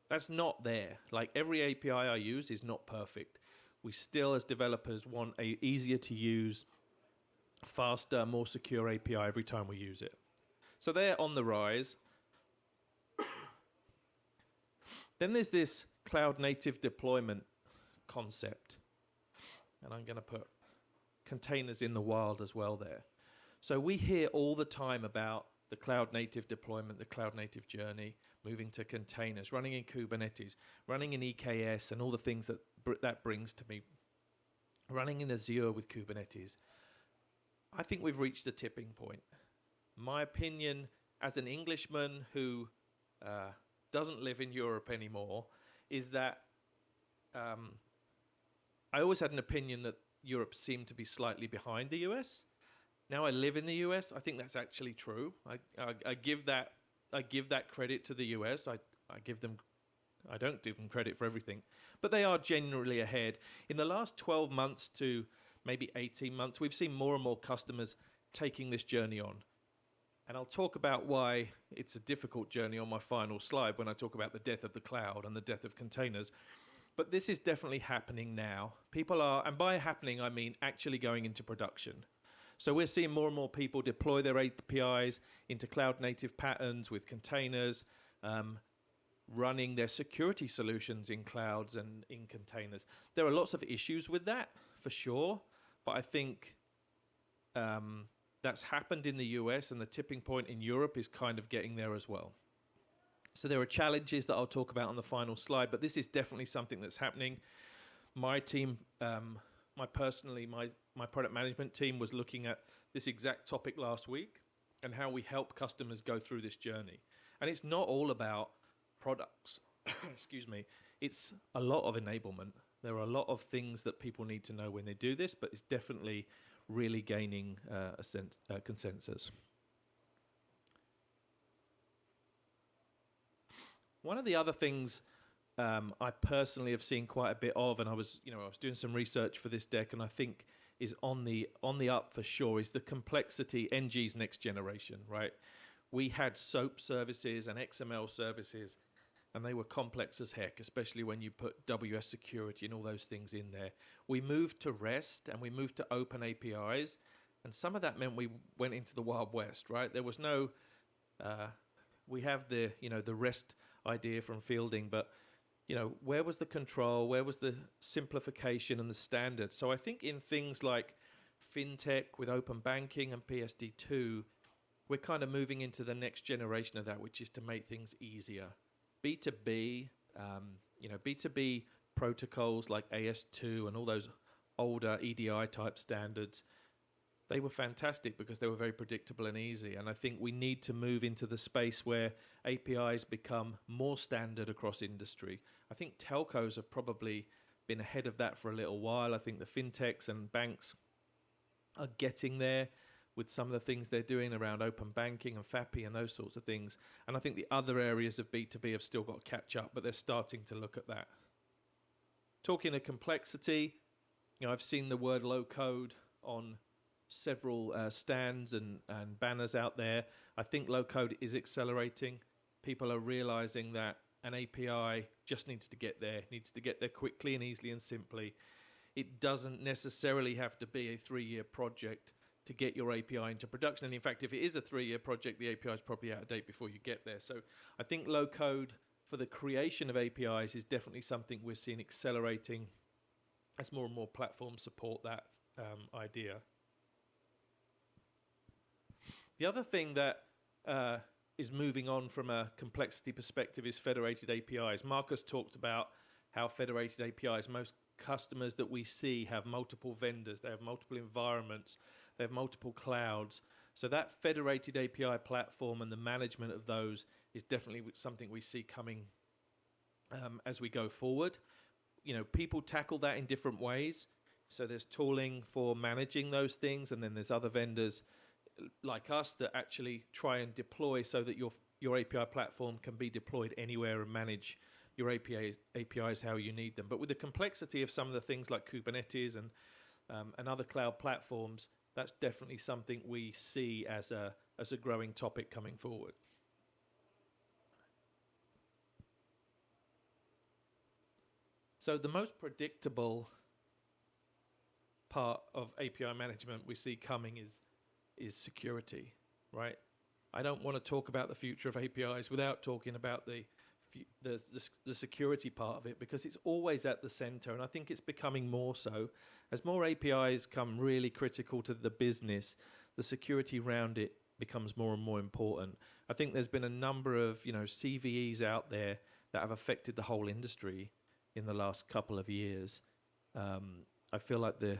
that's not there. Like every API I use is not perfect. We still, as developers, want a easier to use, faster, more secure API every time we use it. So they're on the rise. Then there's this cloud native deployment concept. And I'm going to put containers in the wild as well there. So we hear all the time about the cloud native deployment, the cloud native journey, moving to containers, running in Kubernetes, running in EKS, and all the things that that brings to me, running in Azure with Kubernetes. I think we've reached a tipping point. My opinion, as an Englishman who doesn't live in Europe anymore, is that I always had an opinion that Europe seemed to be slightly behind the US. Now I live in the US. I think that's actually true. I give that credit to the US. I don't give them credit for everything, but they are generally ahead. In the last 12 months to maybe 18 months, we've seen more and more customers taking this journey on. And I'll talk about why it's a difficult journey on my final slide when I talk about the death of the cloud and the death of containers. But this is definitely happening now. People are, and by happening, I mean actually going into production. So we're seeing more and more people deploy their APIs into cloud native patterns with containers, running their security solutions in clouds and in containers. There are lots of issues with that, for sure, but I think that's happened in the US, and the tipping point in Europe is kind of getting there as well. So there are challenges that I'll talk about on the final slide, but this is definitely something that's happening. My team, my product management team was looking at this exact topic last week and how we help customers go through this journey. And it's not all about products, excuse me. It's a lot of enablement. There are a lot of things that people need to know when they do this, but it's definitely really gaining a consensus. One of the other things I personally have seen quite a bit of, and I was doing some research for this deck, and I think is on the up for sure, is the complexity. NG's next generation, right? We had SOAP services and XML services, and they were complex as heck, especially when you put WS security and all those things in there. We moved to REST and we moved to open APIs, and some of that meant we went into the Wild West, right? There was no, we have the REST idea from Fielding, but where was the control? Where was the simplification and the standards? So I think in things like fintech with open banking and PSD2, we're kind of moving into the next generation of that, which is to make things easier. B2B, B2B protocols like AS2 and all those older EDI type standards, they were fantastic because they were very predictable and easy. And I think we need to move into the space where APIs become more standard across industry. I think telcos have probably been ahead of that for a little while. I think the fintechs and banks are getting there with some of the things they're doing around open banking and FAPI and those sorts of things. And I think the other areas of B2B have still got to catch up, but they're starting to look at that. Talking of complexity, I've seen the word low code on several stands and banners out there. I think low code is accelerating. People are realizing that an API just needs to get there quickly and easily and simply. It doesn't necessarily have to be a 3-year project to get your API into production. And in fact, if it is a 3-year project, the API is probably out of date before you get there. So I think low code for the creation of APIs is definitely something we're seeing accelerating as more and more platforms support that idea. The other thing that is moving on from a complexity perspective is federated APIs. Marcus talked about how federated APIs, most customers that we see have multiple vendors, they have multiple environments, they have multiple clouds. So that federated API platform and the management of those is definitely something we see coming as we go forward. People tackle that in different ways. So there's tooling for managing those things, and then there's other vendors like us that actually try and deploy so that your API platform can be deployed anywhere and manage your APIs how you need them. But with the complexity of some of the things like Kubernetes and other cloud platforms, that's definitely something we see as a growing topic coming forward. So the most predictable part of API management we see coming is security, right? I don't want to talk about the future of APIs without talking about the security part of it, because it's always at the center, and I think it's becoming more so. As more APIs come really critical to the business, the security around it becomes more and more important. I think there's been a number of CVEs out there that have affected the whole industry in the last couple of years. I feel like the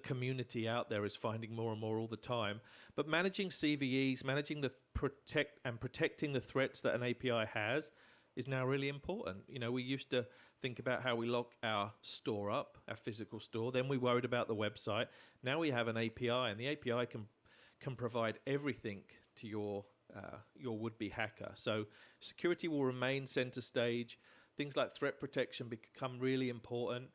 community out there is finding more and more all the time. But managing CVEs, managing protecting the threats that an API has is now really important. We used to think about how we lock our store up, our physical store. Then we worried about the website. Now we have an API, and the API can provide everything to your would-be hacker. So security will remain center stage. Things like threat protection become really important.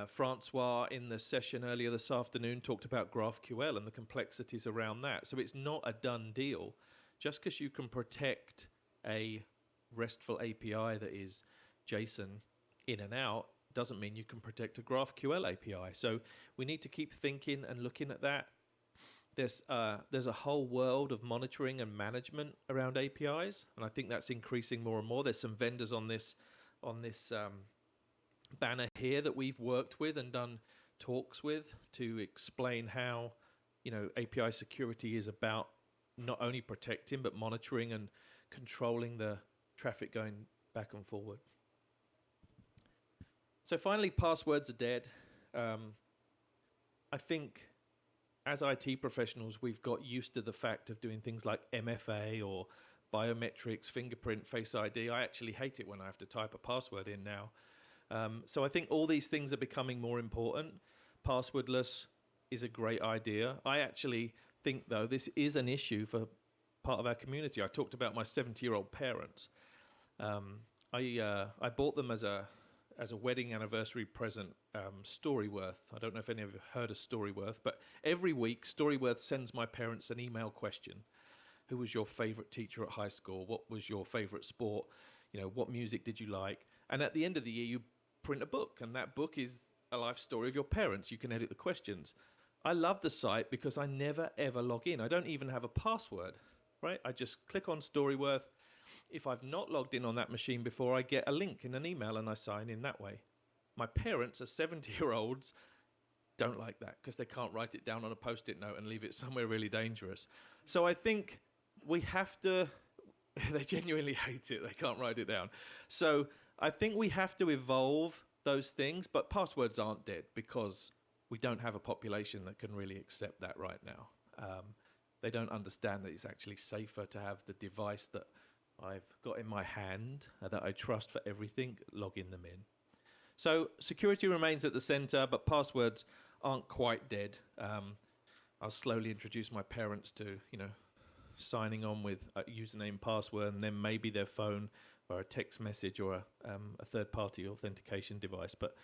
Francois in the session earlier this afternoon talked about GraphQL and the complexities around that. So it's not a done deal. Just because you can protect a RESTful API that is JSON in and out doesn't mean you can protect a GraphQL API. So we need to keep thinking and looking at that. There's a whole world of monitoring and management around APIs, and I think that's increasing more and more. There's some vendors on this banner here that we've worked with and done talks with to explain how API security is about not only protecting but monitoring and controlling the traffic going back and forward. So finally, passwords are dead. I think as IT professionals, we've got used to the fact of doing things like MFA or biometrics, fingerprint, Face ID. I actually hate it when I have to type a password in now. So I think all these things are becoming more important. Passwordless is a great idea. I actually think, though, this is an issue for part of our community. I talked about my 70-year-old parents. I bought them as a wedding anniversary present, Storyworth. I don't know if any of you have heard of Storyworth, but every week Storyworth sends my parents an email question. Who was your favorite teacher at high school? What was your favorite sport? What music did you like? And at the end of the year, you print a book, and that book is a life story of your parents. You can edit the questions. I love the site because I never, ever log in. I don't even have a password, right? I just click on Storyworth. If I've not logged in on that machine before, I get a link in an email and I sign in that way. My parents are 70-year-olds. don't like that because they can't write it down on a post-it note and leave it somewhere really dangerous. So I think we have to, they genuinely hate it, they can't write it down. So I think we have to evolve those things, but passwords aren't dead because we don't have a population that can really accept that right now. They don't understand that it's actually safer to have the device that I've got in my hand, that I trust for everything, logging them in. So security remains at the center, but passwords aren't quite dead. I'll slowly introduce my parents to, signing on with a username, password, and then maybe their phone or a text message or a third-party authentication device. But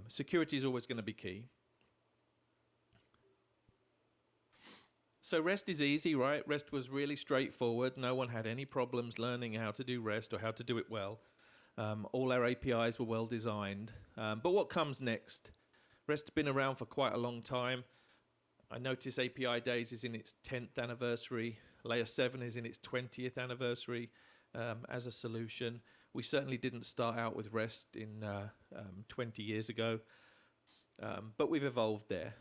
security is always going to be key. So REST is easy, right? REST was really straightforward. No one had any problems learning how to do REST or how to do it well. All our APIs were well designed. But what comes next? REST's been around for quite a long time. I notice API Days is in its 10th anniversary. Layer 7 is in its 20th anniversary as a solution. We certainly didn't start out with REST in 20 years ago. But we've evolved there.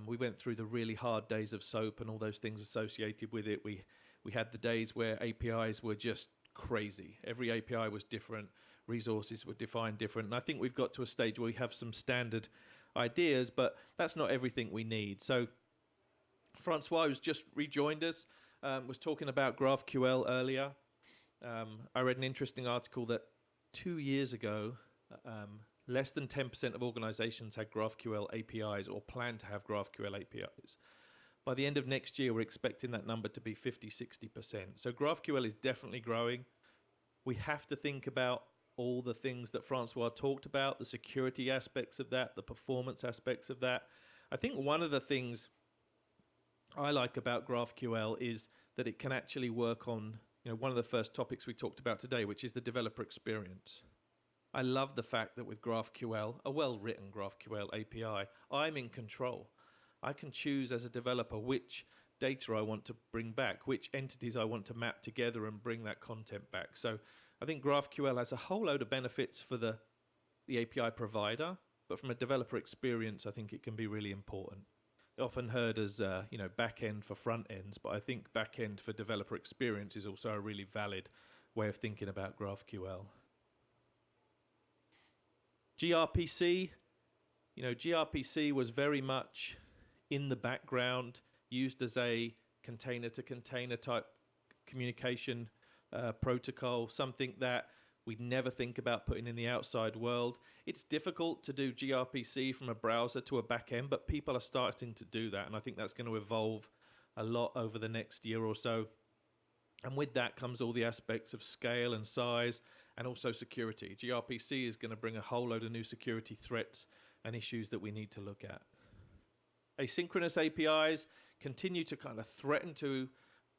We went through the really hard days of SOAP and all those things associated with it. We had the days where APIs were just crazy. Every API was different. Resources were defined different. And I think we've got to a stage where we have some standard ideas, but that's not everything we need. So Francois, who's just rejoined us, was talking about GraphQL earlier. I read an interesting article that 2 years ago, less than 10% of organizations had GraphQL APIs or plan to have GraphQL APIs. By the end of next year, we're expecting that number to be 50-60%. So GraphQL is definitely growing. We have to think about all the things that Francois talked about, the security aspects of that, the performance aspects of that. I think one of the things I like about GraphQL is that it can actually work on, one of the first topics we talked about today, which is the developer experience. I love the fact that with GraphQL, a well-written GraphQL API, I'm in control. I can choose as a developer which data I want to bring back, which entities I want to map together and bring that content back. So I think GraphQL has a whole load of benefits for the API provider, but from a developer experience, I think it can be really important. Often heard as back-end for front ends, but I think back-end for developer experience is also a really valid way of thinking about GraphQL. gRPC, gRPC was very much in the background, used as a container-to-container type communication protocol, something that we'd never think about putting in the outside world. It's difficult to do gRPC from a browser to a backend, but people are starting to do that, and I think that's going to evolve a lot over the next year or so. And with that comes all the aspects of scale and size and also security. gRPC is going to bring a whole load of new security threats and issues that we need to look at. Asynchronous APIs continue to kind of threaten to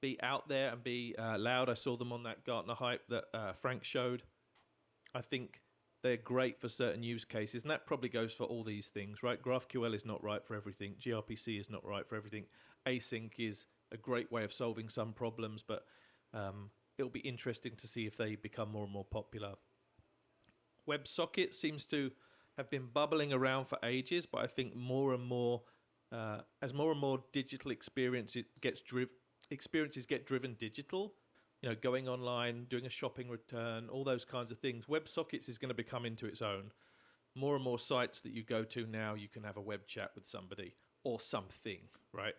be out there and be loud. I saw them on that Gartner hype that Frank showed. I think they're great for certain use cases, and that probably goes for all these things, right? GraphQL is not right for everything. gRPC is not right for everything. Async is a great way of solving some problems, but it'll be interesting to see if they become more and more popular. WebSocket seems to have been bubbling around for ages, but I think more and more, as more and more digital experiences get driven digital, going online, doing a shopping return, all those kinds of things, WebSockets is going to become into its own. More and more sites that you go to now, you can have a web chat with somebody or something, right?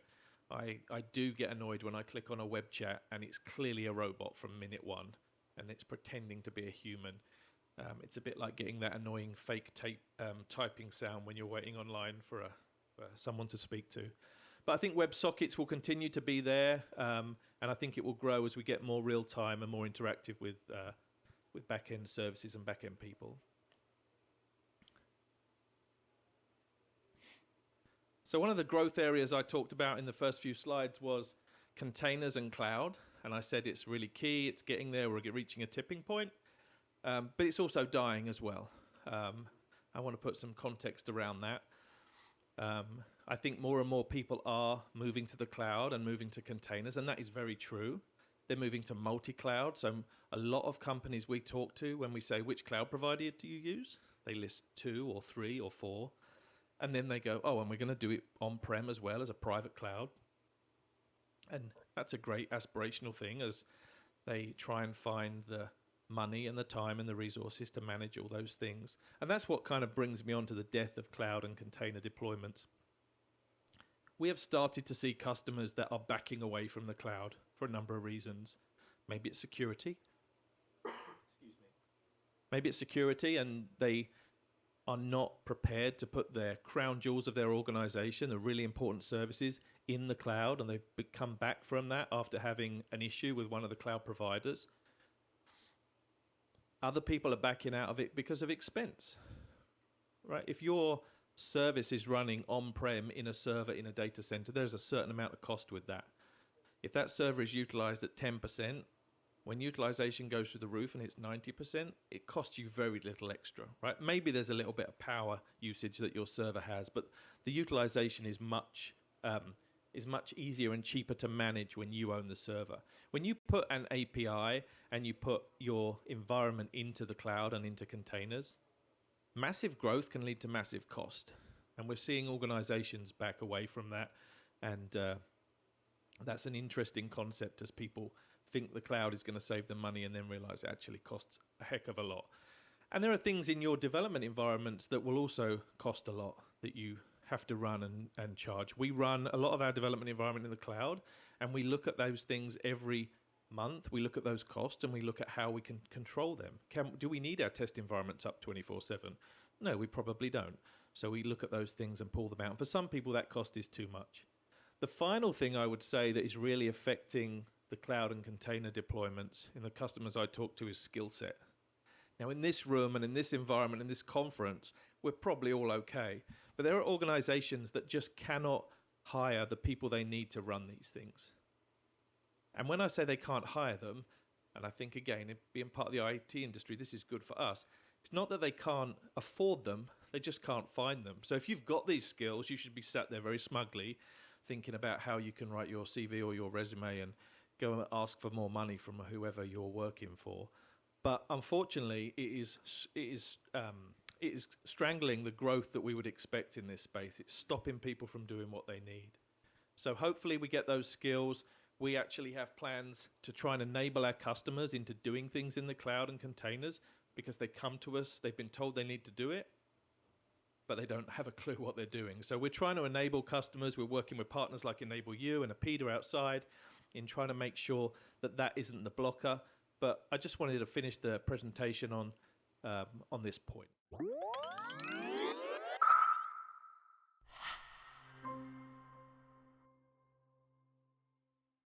I do get annoyed when I click on a web chat and it's clearly a robot from minute one and it's pretending to be a human. It's a bit like getting that annoying fake typing sound when you're waiting online for someone to speak to. But I think WebSockets will continue to be there, and I think it will grow as we get more real-time and more interactive with back-end services and back-end people. So one of the growth areas I talked about in the first few slides was containers and cloud, and I said it's really key, it's getting there, we're reaching a tipping point, but it's also dying as well. I want to put some context around that. I think more and more people are moving to the cloud and moving to containers, and that is very true. They're moving to multi-cloud, so a lot of companies we talk to, when we say, which cloud provider do you use? They list 2 or 3 or 4. And then they go, oh, and we're going to do it on-prem as well as a private cloud. And that's a great aspirational thing as they try and find the money and the time and the resources to manage all those things. And that's what kind of brings me on to the death of cloud and container deployments. We have started to see customers that are backing away from the cloud for a number of reasons. Maybe it's security. Excuse me. Maybe it's security and they are not prepared to put their crown jewels of their organization, the really important services, in the cloud, and they've come back from that after having an issue with one of the cloud providers. Other people are backing out of it because of expense, right? If your service is running on-prem in a server in a data center, there's a certain amount of cost with that. If that server is utilized at 10%, when utilization goes through the roof and it's 90%, it costs you very little extra, right? Maybe there's a little bit of power usage that your server has, but the utilization is much easier and cheaper to manage when you own the server. When you put an API and you put your environment into the cloud and into containers, massive growth can lead to massive cost. And we're seeing organizations back away from that. And that's an interesting concept as people think the cloud is going to save them money and then realize it actually costs a heck of a lot. And there are things in your development environments that will also cost a lot that you have to run and charge. We run a lot of our development environment in the cloud, and we look at those things every month. We look at those costs and we look at how we can control them. Do we need our test environments up 24/7? No, we probably don't. So we look at those things and pull them out. And for some people, that cost is too much. The final thing I would say that is really affecting the cloud and container deployments in the customers I talk to is skill set. Now, in this room and in this environment, in this conference, we're probably all okay. But there are organizations that just cannot hire the people they need to run these things. And when I say they can't hire them, and I think, again, being part of the IT industry, this is good for us. It's not that they can't afford them, they just can't find them. So if you've got these skills, you should be sat there very smugly thinking about how you can write your CV or your resume and go and ask for more money from whoever you're working for. But unfortunately, it is strangling the growth that we would expect in this space. It's stopping people from doing what they need. So hopefully we get those skills. We actually have plans to try and enable our customers into doing things in the cloud and containers because they come to us, they've been told they need to do it, but they don't have a clue what they're doing. So we're trying to enable customers. We're working with partners like Enable You and Apidays outside in trying to make sure that that isn't the blocker. But I just wanted to finish the presentation on this point.